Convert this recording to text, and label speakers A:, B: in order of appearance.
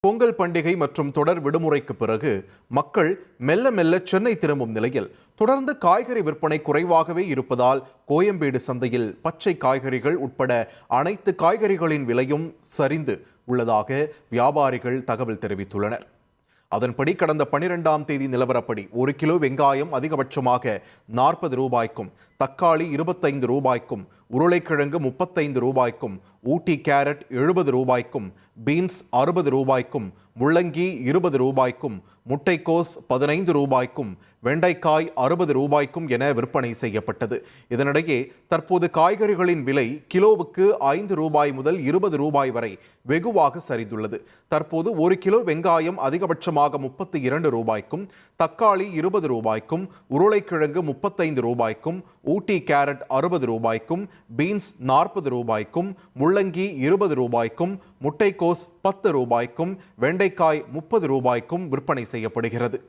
A: பொங்கல் பண்டிகை மற்றும் தொடர் விடுமுறைக்கு பிறகு மக்கள் மெல்ல மெல்ல சென்னை திரும்பும் நிலையில் தொடர்ந்து காய்கறி விற்பனை குறைவாகவே இருப்பதால் கோயம்பேடு சந்தையில் பச்சை காய்கறிகள் உட்பட அனைத்து காய்கறிகளின் விலையும் சரிந்து உள்ளதாக வியாபாரிகள் தகவல் தெரிவித்துள்ளனர். அதன்படி கடந்த 12ஆம் தேதி நிலவரப்படி 1 கிலோ வெங்காயம் அதிகபட்சமாக 40 ரூபாய்க்கும், தக்காளி 25 ரூபாய்க்கும், உருளைக்கிழங்கு 35 ரூபாய்க்கும், ஊட்டி கேரட் 70 ரூபாய்க்கும், பீன்ஸ் 60 ரூபாய்க்கும், முள்ளங்கி 20 ரூபாய்க்கும், முட்டைக்கோஸ் 15 ரூபாய்க்கும், வெண்டைக்காய் 60 ரூபாய்க்கும் என விற்பனை செய்யப்பட்டது. இதனிடையே தற்போது காய்கறிகளின் விலை கிலோவுக்கு 5 ரூபாய் முதல் 20 ரூபாய் வரை வெகுவாக சரிந்துள்ளது. தற்போது 1 கிலோ வெங்காயம் அதிகபட்சமாக 32 ரூபாய்க்கும், தக்காளி 20 ரூபாய்க்கும், உருளைக்கிழங்கு 35 ரூபாய்க்கும், ஊட்டி கேரட் 60 ரூபாய்க்கும், பீன்ஸ் 40 ரூபாய்க்கும், முள்ளங்கி 20 ரூபாய்க்கும், முட்டைக்கோஸ் 10 ரூபாய்க்கும், வெண்டைக்காய் 30 ரூபாய்க்கும் விற்பனை செய்யப்படுகிறது.